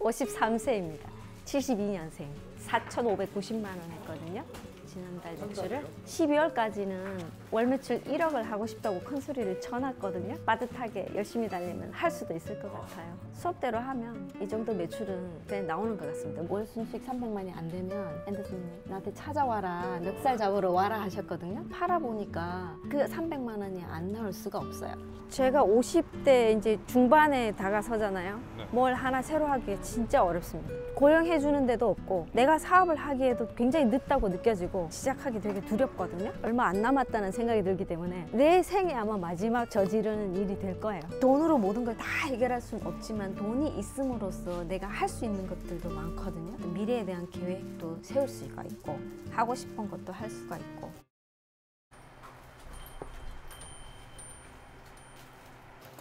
53세입니다. 72년생. 4,590만 원 했거든요. 지난달 매출을 12월까지는 월 매출 1억을 하고 싶다고 큰 소리를 쳐놨거든요. 빠듯하게 열심히 달리면 할 수도 있을 것 같아요. 수업대로 하면 이 정도 매출은 그냥 나오는 것 같습니다. 월 순수익 300만이 안 되면 앤더슨님 나한테 찾아와라, 멱살 잡으러 와라 하셨거든요. 팔아보니까 그 300만 원이 안 나올 수가 없어요. 제가 50대 이제 중반에 다가서잖아요. 뭘 하나 새로 하기에 진짜 어렵습니다. 고용해주는 데도 없고 내가 사업을 하기에도 굉장히 늦다고 느껴지고 시작하기 되게 두렵거든요. 얼마 안 남았다는 생각이 들기 때문에 내 생에 아마 마지막 저지르는 일이 될 거예요. 돈으로 모든 걸 다 해결할 수는 없지만 돈이 있음으로써 내가 할 수 있는 것들도 많거든요. 미래에 대한 계획도 세울 수가 있고 하고 싶은 것도 할 수가 있고.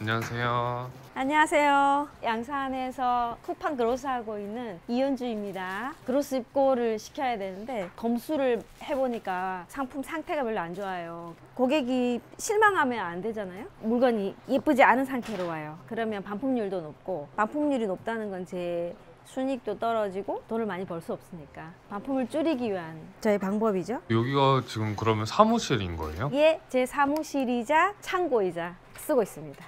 안녕하세요. 안녕하세요. 양산에서 쿠팡 그로스 하고 있는 이현주입니다. 그로스 입고를 시켜야 되는데 검수를 해보니까 상품 상태가 별로 안 좋아요. 고객이 실망하면 안 되잖아요. 물건이 예쁘지 않은 상태로 와요. 그러면 반품률도 높고, 반품률이 높다는 건 제 순이익도 떨어지고 돈을 많이 벌 수 없으니까 반품을 줄이기 위한 저의 방법이죠. 여기가 지금 그러면 사무실인 거예요? 예, 제 사무실이자 창고이자 쓰고 있습니다.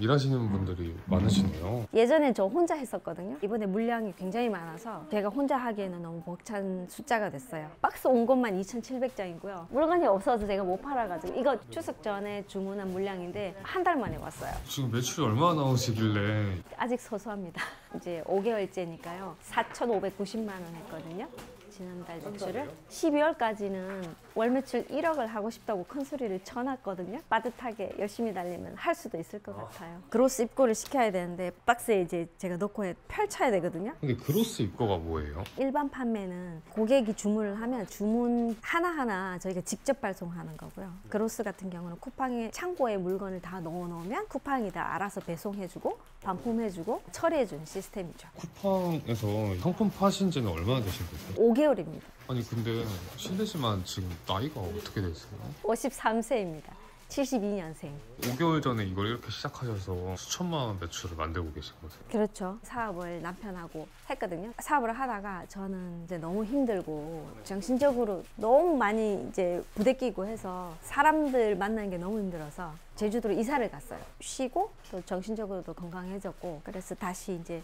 일하시는 분들이 많으시네요. 예전에 저 혼자 했었거든요. 이번에 물량이 굉장히 많아서 제가 혼자 하기에는 너무 벅찬 숫자가 됐어요. 박스 온 것만 2,700장이고요. 물건이 없어서 제가 못 팔아가지고 이거 추석 전에 주문한 물량인데 한 달 만에 왔어요. 지금 매출이 얼마나 나오시길래? 아직 소소합니다. 이제 5개월째니까요. 4,590만 원 했거든요. 지난달 매출을 12월까지는 월 매출 1억을 하고 싶다고 큰 소리를 쳐놨거든요. 빠듯하게 열심히 달리면 할 수도 있을 것 같아요. 그로스 입고를 시켜야 되는데 박스에 이제 제가 넣고 펼쳐야 되거든요. 근데 그로스 입고가 뭐예요? 일반 판매는 고객이 주문을 하면 주문 하나하나 저희가 직접 발송하는 거고요. 그로스 같은 경우는 쿠팡에 창고에 물건을 다 넣어놓으면 쿠팡이 다 알아서 배송해주고 반품해주고 처리해주는 시스템이죠. 쿠팡에서 상품 파신 지는 얼마나 되신 거세요? 5개월입니다. 아니 근데 실례지만 지금 나이가 어떻게 되세요? 53세입니다. 72년생. 5개월 전에 이걸 이렇게 시작하셔서 수천만 원 매출을 만들고 계신 거세요? 그렇죠. 사업을 남편하고 했거든요. 사업을 하다가 저는 이제 너무 힘들고 정신적으로 너무 많이 이제 부대끼고 해서 사람들 만나는 게 너무 힘들어서 제주도로 이사를 갔어요. 쉬고 또 정신적으로도 건강해졌고 그래서 다시 이제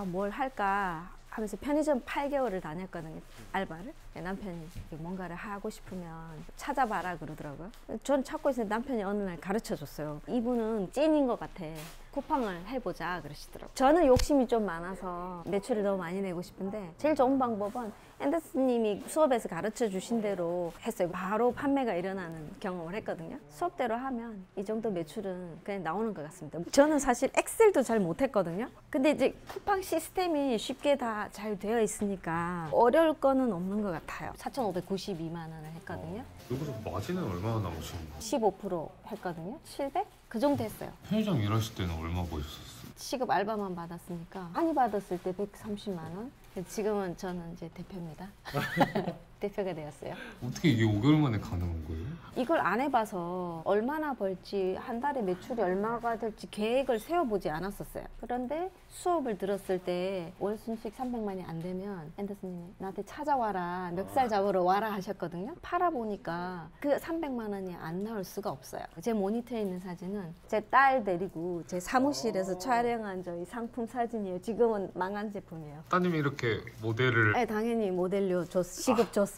뭘 할까 하면서 편의점 8개월을 다녔거든요. 알바를. 남편이 뭔가를 하고 싶으면 찾아봐라 그러더라고요. 저는 찾고 있었는데 남편이 어느 날 가르쳐 줬어요. 이분은 찐인 것 같아. 쿠팡을 해보자 그러시더라고요. 저는 욕심이 좀 많아서 매출을 너무 많이 내고 싶은데 제일 좋은 방법은 앤더슨님이 수업에서 가르쳐 주신 대로 했어요. 바로 판매가 일어나는 경험을 했거든요. 수업대로 하면 이 정도 매출은 그냥 나오는 것 같습니다. 저는 사실 엑셀도 잘 못했거든요. 근데 이제 쿠팡 시스템이 쉽게 다 잘 되어 있으니까 어려울 거는 없는 것 같아요. 4,592만 원을 했거든요. 여기서 마진은 얼마나 나오시는 거예요? 15% 했거든요. 700? 그 정도 했어요. 편의점 일하실 때는 얼마 버셨어요? 시급 알바만 받았으니까 많이 받았을 때 130만 원. 지금은 저는 이제 대표입니다. 대표가 되었어요. 어떻게 이게 5개월 만에 가능한 거예요? 이걸 안 해봐서 얼마나 벌지 한 달에 매출이 얼마가 될지 계획을 세워보지 않았었어요. 그런데 수업을 들었을 때 월 순수익 300만이 안 되면 앤더슨님이 나한테 찾아와라, 멱살 잡으러 와라 하셨거든요. 팔아보니까 그 300만 원이 안 나올 수가 없어요. 제 모니터에 있는 사진은 제 딸 데리고 제 사무실에서 촬영한 저희 상품 사진이에요. 지금은 망한 제품이에요. 따님이 이렇게 모델을... 네, 당연히 모델료 시급 줬습니다.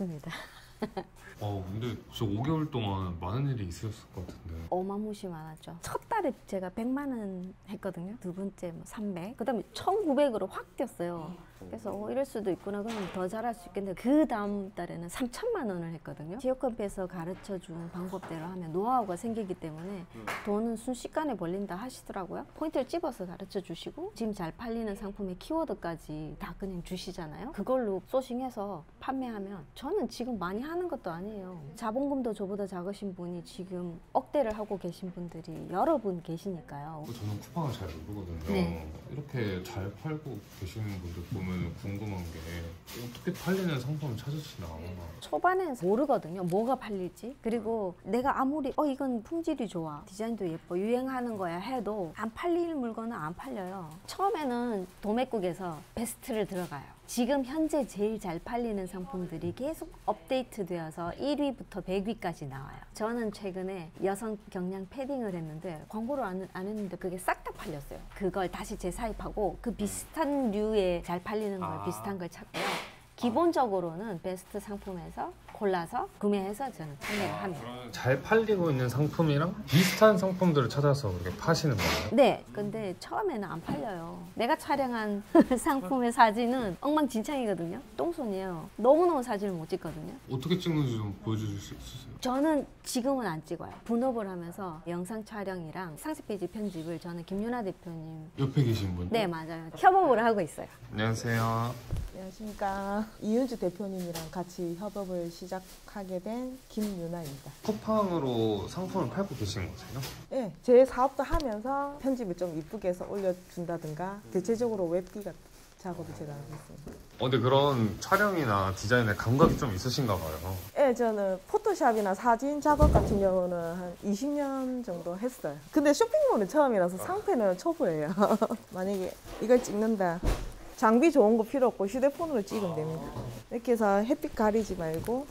근데 저 5개월 동안 많은 일이 있으셨을 것 같은데. 어마무시 많았죠. 첫 달에 제가 100만 원 했거든요. 두 번째 300. 그 다음에 1900으로 확 뛰었어요. 그래서 이럴 수도 있구나. 그럼 더 잘할 수 있겠는데 그 다음 달에는 3천만 원을 했거든요. 지역컴패에서 가르쳐준 방법대로 하면 노하우가 생기기 때문에 돈은 순식간에 벌린다 하시더라고요. 포인트를 집어서 가르쳐 주시고 지금 잘 팔리는 상품의 키워드까지 다 그냥 주시잖아요. 그걸로 소싱해서 판매하면 저는 지금 많이 하는 것도 아니에요. 자본금도 저보다 작으신 분이 지금 억대를 하고 계신 분들이 여러 분 계시니까요. 저는 쿠팡을 잘 모르거든요. 네. 이렇게 잘 팔고 계시는 분들 보면 그러면 궁금한 게 어떻게 팔리는 상품을 찾으시나? 초반에 모르거든요. 뭐가 팔릴지. 그리고 내가 아무리 이건 품질이 좋아, 디자인도 예뻐, 유행하는 거야 해도 안 팔릴 물건은 안 팔려요. 처음에는 도매국에서 베스트를 들어가요. 지금 현재 제일 잘 팔리는 상품들이 계속 업데이트 되어서 1위부터 100위까지 나와요. 저는 최근에 여성 경량 패딩을 했는데 광고를 안 했는데 그게 싹 다 팔렸어요. 그걸 다시 재사입하고 그 비슷한 류의 잘 팔리는 걸 비슷한 걸 찾고요. 기본적으로는 베스트 상품에서 골라서 구매해서 저는 판매를 합니다. 잘 팔리고 있는 상품이랑 비슷한 상품들을 찾아서 그렇게 파시는 거예요? 네, 근데 처음에는 안 팔려요. 내가 촬영한 상품의 사진은 엉망진창이거든요. 똥손이에요. 너무너무 사진을 못 찍거든요. 어떻게 찍는지 좀 보여주실 수 있으세요? 저는 지금은 안 찍어요. 본업을 하면서 영상 촬영이랑 상세 페이지 편집을 저는 김윤아 대표님 옆에 계신 분? 네, 맞아요. 협업을 하고 있어요. 안녕하세요. 안녕하십니까. 이은주 대표님이랑 같이 협업을 시작하게 된 김유나입니다. 쿠팡으로 상품을 팔고 계신 거세요? 네, 제 사업도 하면서 편집을 좀 이쁘게 해서 올려준다든가 대체적으로 웹기 같은 작업을 제가 하고 있습니다. 근데 그런 촬영이나 디자인에 감각이 좀 있으신가 봐요. 네, 저는 포토샵이나 사진 작업 같은 경우는 한 20년 정도 했어요. 근데 쇼핑몰은 처음이라서 상패는 초보예요. 만약에 이걸 찍는다. 장비 좋은 거 필요 없고 휴대폰으로 찍으면 됩니다. 이렇게 해서 햇빛 가리지 말고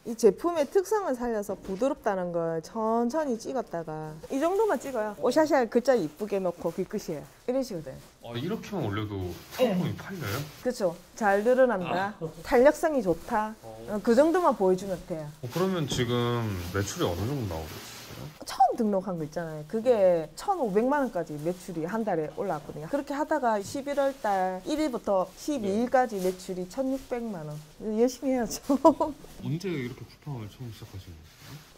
이 제품의 특성을 살려서 부드럽다는 걸 천천히 찍었다가 이 정도만 찍어요. 오샤샤 글자 이쁘게 넣고 그게 끝이에요. 이런 식으로 돼요. 이렇게만 올려도 상품이 팔려요? 그렇죠. 잘 늘어난다. 탄력성이 좋다. 그 정도만 보여주면 돼요. 그러면 지금 매출이 어느 정도 나오고 있어요? 처음 등록한 거 있잖아요. 그게 1,500만 원까지 매출이 한 달에 올라왔거든요. 그렇게 하다가 11월 달 1일부터 12일까지 매출이 1,600만 원. 열심히 해야죠. 언제 이렇게 쿠팡을 처음 시작하신 거예요?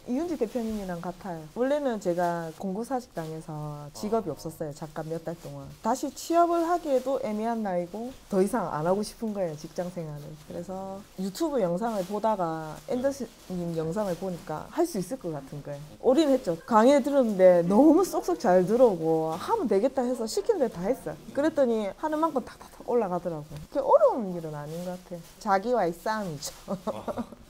이윤지 대표님이랑 같아요. 원래는 제가 공구사직당해서 직업이 없었어요. 잠깐 몇 달 동안. 다시 취업을 하기에도 애매한 나이고 더 이상 안 하고 싶은 거예요. 직장 생활을. 그래서 유튜브 영상을 보다가 앤더슨님 영상을 보니까 할 수 있을 것 같은 거예요. 올인했죠. 강의 들었는데 너무 쏙쏙 잘 들어오고 하면 되겠다 해서 시킨 대로 다 했어요. 그랬더니 하는 만큼 탁탁탁 올라가더라고요. 그게 어려운 일은 아닌 것 같아요. 자기와의 싸움이죠.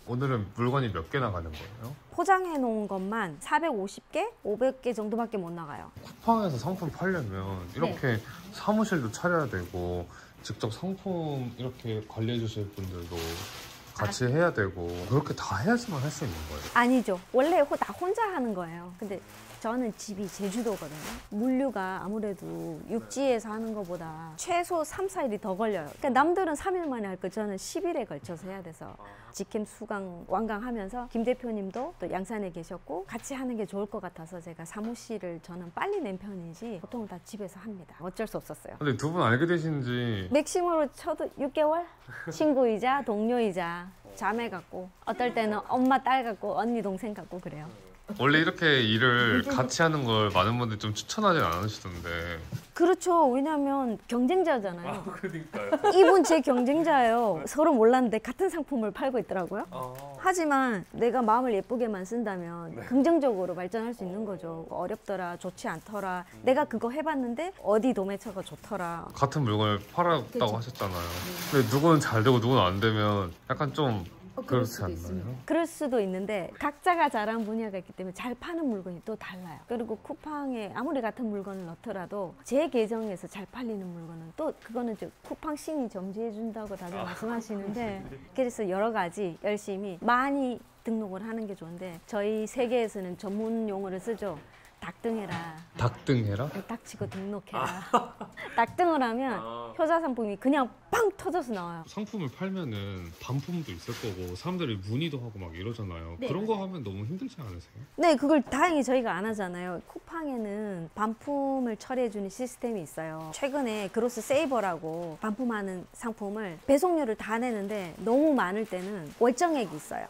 오늘은 물건이 몇 개 나가는 거예요? 포장해 놓은 것만 450개, 500개 정도밖에 못 나가요. 쿠팡에서 상품 팔려면 이렇게 사무실도 차려야 되고 직접 상품 이렇게 관리해 주실 분들도 같이 해야 되고 그렇게 다 해야지만 할 수 있는 거예요. 아니죠. 원래 다 혼자 하는 거예요. 근데 저는 집이 제주도거든요. 물류가 아무래도 육지에서 하는 것보다 최소 3, 4일이 더 걸려요. 그러니까 남들은 3일 만에 할 거 저는 10일에 걸쳐서 해야 돼서 직캠 수강 완강하면서 김 대표님도 또 양산에 계셨고 같이 하는 게 좋을 것 같아서 제가 사무실을 저는 빨리 낸 편이지 보통은 다 집에서 합니다. 어쩔 수 없었어요. 근데 두 분 알게 되신 지 맥심으로 쳐도 6개월? 친구이자 동료이자 자매 같고 어떨 때는 엄마 딸 같고 언니 동생 같고 그래요. 원래 이렇게 일을 같이 하는 걸 많은 분들이 좀 추천하진 않으시던데. 그렇죠. 왜냐하면 경쟁자잖아요. 그러니까요. 이분 제 경쟁자예요. 서로 몰랐는데 같은 상품을 팔고 있더라고요. 하지만 내가 마음을 예쁘게만 쓴다면 긍정적으로 발전할 수 있는 거죠. 어렵더라, 좋지 않더라. 내가 그거 해봤는데 어디 도매처가 좋더라. 같은 물건을 팔았다고 그쵸. 하셨잖아요. 근데 누구는 잘 되고 누구는 안 되면 약간 좀 그렇지 않나요? 그럴 수도 있는데 각자가 잘한 분야가 있기 때문에 잘 파는 물건이 또 달라요. 그리고 쿠팡에 아무리 같은 물건을 넣더라도 제 계정에서 잘 팔리는 물건은 또 그거는 쿠팡 신이 점지해 준다고 다들 말씀하시는데 그래서 여러 가지 열심히 많이 등록을 하는 게 좋은데 저희 세계에서는 전문 용어를 쓰죠. 닭등해라. 닭등해라? 닭치고 등록해라. 닭등을 하면 효자 상품이 그냥 빵 터져서 나와요. 상품을 팔면은 반품도 있을 거고 사람들이 문의도 하고 막 이러잖아요. 네, 그런 거 하면 너무 힘들지 않으세요? 네, 그걸 다행히 저희가 안 하잖아요. 쿠팡에는 반품을 처리해주는 시스템이 있어요. 최근에 그로스 세이버라고 반품하는 상품을 배송료를 다 내는데 너무 많을 때는 월정액이 있어요.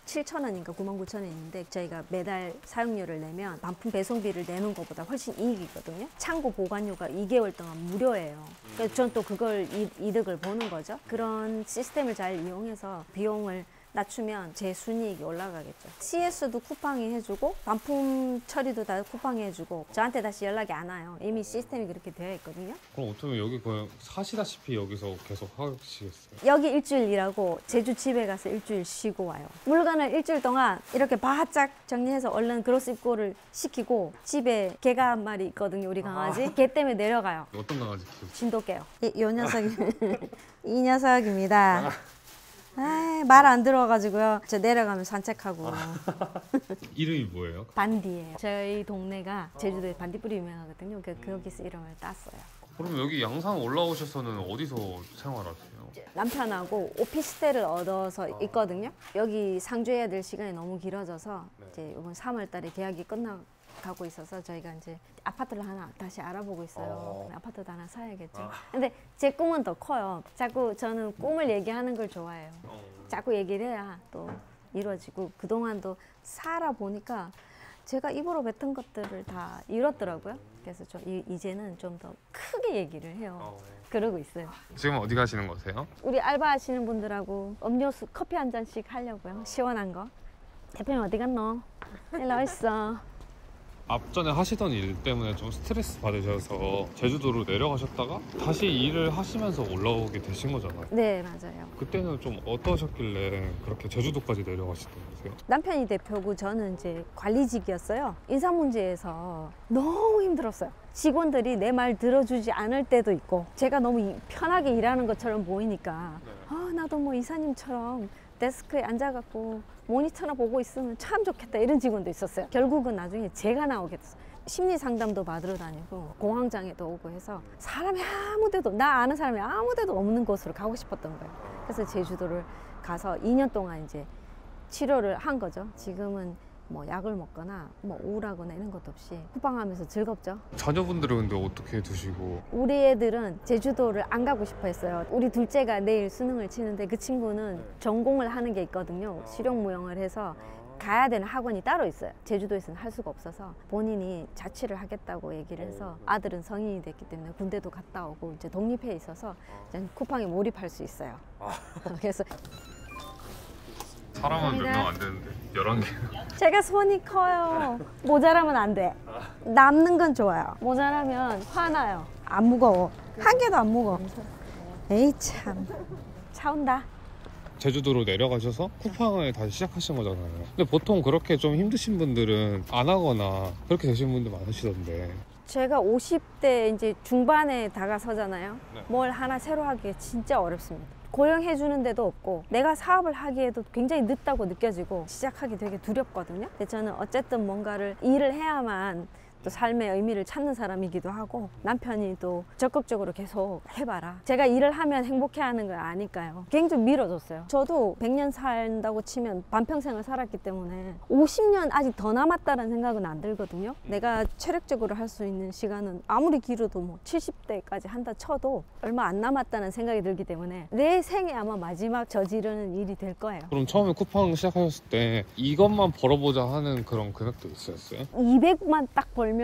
97,000원인가 99,000원인데 저희가 매달 사용료를 내면 반품 배송비를 내는 것보다 훨씬 이익이거든요. 창고 보관료가 2개월 동안 무료예요. 그래서 전 또 그걸 이득을 보는 거죠. 그런 시스템을 잘 이용해서 비용을 낮추면 제 순이익이 올라가겠죠. CS도 쿠팡이 해주고 반품 처리도 다 쿠팡이 해주고 저한테 다시 연락이 안 와요. 이미 시스템이 그렇게 되어 있거든요. 그럼 어쩌면 여기 그냥 사시다시피 여기서 계속 하시겠어요? 여기 일주일 일하고 제주 집에 가서 일주일 쉬고 와요. 물건을 일주일 동안 이렇게 바짝 정리해서 얼른 그로스 입고를 시키고 집에 개가 한 마리 있거든요. 우리 강아지. 개 때문에 내려가요. 어떤 강아지 키우세요? 진돗개요. 이 녀석이 이 녀석입니다. 말 안 들어가지고요. 저 내려가면 산책하고. 이름이 뭐예요? 반디예요. 저희 동네가 제주도에 반디뿌리 유명하거든요. 거기서 이름을 땄어요. 그럼 여기 양산 올라오셔서는 어디서 생활하세요? 남편하고 오피스텔을 얻어서 있거든요. 여기 상주해야 될 시간이 너무 길어져서 이제 이번 3월달에 계약이 끝나가고 있어서 저희가 이제 아파트를 하나 다시 알아보고 있어요. 아파트도 하나 사야겠죠. 근데 제 꿈은 더 커요. 자꾸 저는 꿈을 얘기하는 걸 좋아해요. 자꾸 얘기를 해야 또 이루어지고 그동안도 살아보니까 제가 입으로 뱉은 것들을 다 이뤘더라고요. 그래서 이제는 좀 더 크게 얘기를 해요. 그러고 있어요. 지금 어디 가시는 거세요? 우리 알바하시는 분들하고 음료수 커피 한 잔씩 하려고요. 시원한 거. 대표님 어디 갔노? 일로 와 있어. 앞전에 하시던 일 때문에 좀 스트레스 받으셔서 제주도로 내려가셨다가 다시 일을 하시면서 올라오게 되신 거잖아요. 네, 맞아요. 그때는 좀 어떠셨길래 그렇게 제주도까지 내려가시던 거세요? 남편이 대표고 저는 이제 관리직이었어요. 인사 문제에서 너무 힘들었어요. 직원들이 내 말 들어주지 않을 때도 있고 제가 너무 편하게 일하는 것처럼 보이니까 나도 뭐 이사님처럼 데스크에 앉아갖고 모니터나 보고 있으면 참 좋겠다 이런 직원도 있었어요. 결국은 나중에 제가 나오게 됐어요. 심리 상담도 받으러 다니고 공황장애도 오고 해서 사람이 아무데도 나 아는 사람이 아무데도 없는 곳으로 가고 싶었던 거예요. 그래서 제주도를 가서 2년 동안 이제 치료를 한 거죠. 지금은 뭐 약을 먹거나 뭐 우울하거나 이런 것도 없이 쿠팡하면서 즐겁죠. 자녀분들은 근데 어떻게 두시고? 우리 애들은 제주도를 안 가고 싶어 했어요. 우리 둘째가 내일 수능을 치는데 그 친구는 전공을 하는 게 있거든요. 실용무용을 해서 가야 되는 학원이 따로 있어요. 제주도에서는 할 수가 없어서 본인이 자취를 하겠다고 얘기를 해서 아들은 성인이 됐기 때문에 군대도 갔다 오고 이제 독립해 있어서 이제 쿠팡에 몰입할 수 있어요. 그래서 사람은 몇 명 안 되는데 11개. 제가 손이 커요. 모자라면 안 돼. 남는 건 좋아요. 모자라면 화나요. 안 무거워. 한 개도 안 무거워. 에이 참. 차 온다. 제주도로 내려가셔서 쿠팡을 다시 시작하신 거잖아요. 근데 보통 그렇게 좀 힘드신 분들은 안 하거나 그렇게 되신 분들 많으시던데. 제가 50대 이제 중반에 다가서잖아요. 네. 뭘 하나 새로 하기에 진짜 어렵습니다. 고용해 주는 데도 없고 내가 사업을 하기에도 굉장히 늦다고 느껴지고 시작하기 되게 두렵거든요. 근데 저는 어쨌든 뭔가를 일을 해야만 또 삶의 의미를 찾는 사람이기도 하고 남편이 또 적극적으로 계속 해봐라. 제가 일을 하면 행복해하는 걸 아니까요. 굉장히 밀어줬어요. 저도 100년 산다고 치면 반평생을 살았기 때문에 50년 아직 더 남았다는 생각은 안 들거든요. 내가 체력적으로 할 수 있는 시간은 아무리 길어도 뭐 70대까지 한다 쳐도 얼마 안 남았다는 생각이 들기 때문에 내 생에 아마 마지막 저지르는 일이 될 거예요. 그럼 처음에 쿠팡 시작하셨을 때 이것만 벌어보자 하는 그런 금액도 있었어요? 200만 딱 벌면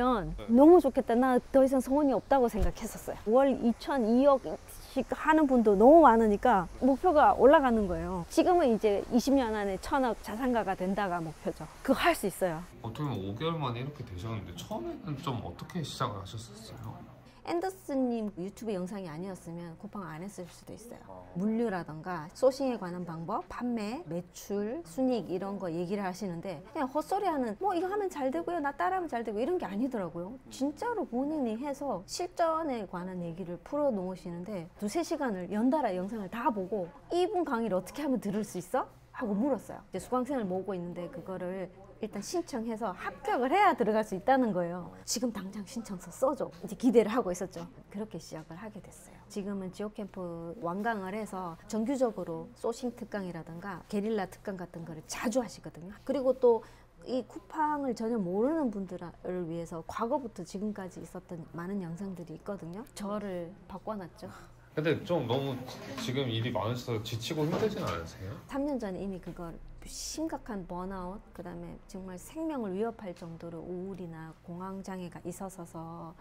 너무 좋겠다. 나 더 이상 소원이 없다고 생각했었어요. 월 2천, 2억씩 하는 분도 너무 많으니까 목표가 올라가는 거예요. 지금은 이제 20년 안에 1000억 자산가가 된다가 목표죠. 그거 할 수 있어요. 어떻게 보면 5개월 만에 이렇게 되셨는데 처음에는 좀 어떻게 시작을 하셨었어요? 앤더슨님 유튜브 영상이 아니었으면 쿠팡 안 했을 수도 있어요. 물류라던가 소싱에 관한 방법, 판매, 매출, 순이익 이런 거 얘기를 하시는데 그냥 헛소리하는 뭐 이거 하면 잘 되고요, 나 따라하면 잘 되고 이런 게 아니더라고요. 진짜로 본인이 해서 실전에 관한 얘기를 풀어놓으시는데 2-3시간을 연달아 영상을 다 보고 이분 강의를 어떻게 하면 들을 수 있어? 하고 물었어요. 이제 수강생을 모으고 있는데 그거를 일단 신청해서 합격을 해야 들어갈 수 있다는 거예요. 지금 당장 신청서 써줘. 이제 기대를 하고 있었죠. 그렇게 시작을 하게 됐어요. 지금은 지오캠프 완강을 해서 정규적으로 소싱 특강이라든가 게릴라 특강 같은 거를 자주 하시거든요. 그리고 또 이 쿠팡을 전혀 모르는 분들을 위해서 과거부터 지금까지 있었던 많은 영상들이 있거든요. 저를 바꿔놨죠. 근데 좀 너무 지금 일이 많으셔서 지치고 힘들진 않으세요? 3년 전에 이미 그걸 심각한 번아웃, 그 다음에 정말 생명을 위협할 정도로 우울이나 공황장애가 있었어서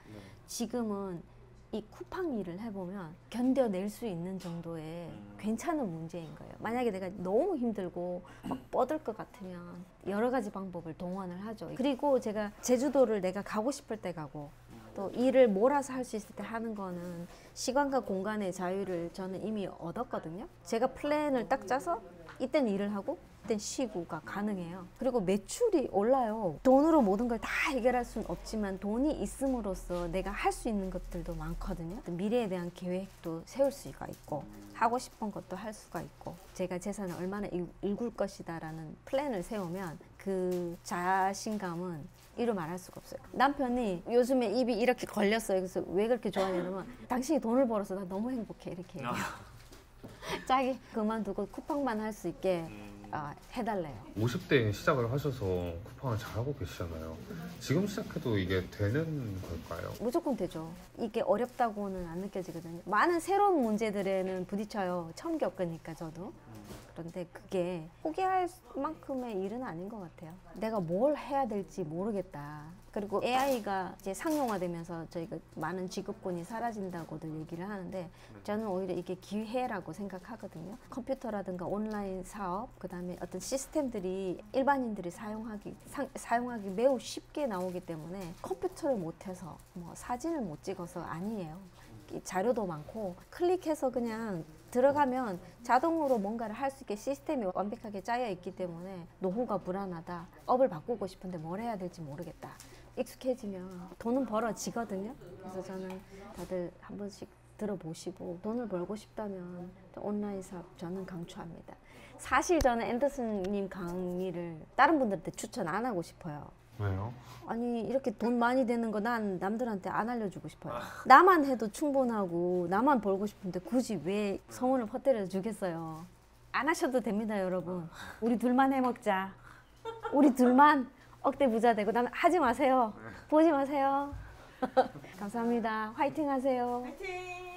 지금은 이 쿠팡 일을 해보면 견뎌낼 수 있는 정도의 괜찮은 문제인 거예요. 만약에 내가 너무 힘들고 막 뻗을 것 같으면 여러 가지 방법을 동원을 하죠. 그리고 제가 제주도를 내가 가고 싶을 때 가고 또 일을 몰아서 할 수 있을 때 하는 거는 시간과 공간의 자유를 저는 이미 얻었거든요. 제가 플랜을 딱 짜서 이때는 일을 하고 이때는 쉬고가 가능해요. 그리고 매출이 올라요. 돈으로 모든 걸 다 해결할 수는 없지만 돈이 있음으로써 내가 할 수 있는 것들도 많거든요. 미래에 대한 계획도 세울 수가 있고 하고 싶은 것도 할 수가 있고 제가 재산을 얼마나 일굴 것이다라는 플랜을 세우면 그 자신감은 이루 말할 수가 없어요. 남편이 요즘에 입이 이렇게 걸렸어요. 그래서 왜 그렇게 좋아하냐면 당신이 돈을 벌어서 나 너무 행복해 이렇게 얘기해요. 자기 그만두고 쿠팡만 할 수 있게 해달래요. 50대에 시작을 하셔서 쿠팡을 잘하고 계시잖아요. 지금 시작해도 이게 되는 걸까요? 무조건 되죠. 이게 어렵다고는 안 느껴지거든요. 많은 새로운 문제들에는 부딪혀요. 처음 겪으니까 저도. 그런데 그게 포기할 만큼의 일은 아닌 것 같아요. 내가 뭘 해야 될지 모르겠다. 그리고 AI가 이제 상용화되면서 저희가 많은 직업군이 사라진다고들 얘기를 하는데 저는 오히려 이게 기회라고 생각하거든요. 컴퓨터라든가 온라인 사업, 그 다음에 어떤 시스템들이 일반인들이 사용하기 매우 쉽게 나오기 때문에 컴퓨터를 못해서 뭐 사진을 못 찍어서 아니에요. 자료도 많고 클릭해서 그냥 들어가면 자동으로 뭔가를 할 수 있게 시스템이 완벽하게 짜여 있기 때문에 노후가 불안하다. 업을 바꾸고 싶은데 뭘 해야 될지 모르겠다. 익숙해지면 돈은 벌어지거든요. 그래서 저는 다들 한 번씩 들어보시고 돈을 벌고 싶다면 온라인 사업 저는 강추합니다. 사실 저는 앤더슨님 강의를 다른 분들한테 추천 안 하고 싶어요. 왜요? 아니 이렇게 돈 많이 되는 거 난 남들한테 안 알려주고 싶어요. 나만 해도 충분하고 나만 벌고 싶은데 굳이 왜 소문을 퍼뜨려 주겠어요. 안 하셔도 됩니다 여러분. 우리 둘만 해먹자. 우리 둘만 억대 부자 되고 난 하지 마세요. 보지 마세요. 감사합니다. 화이팅 하세요. 화이팅!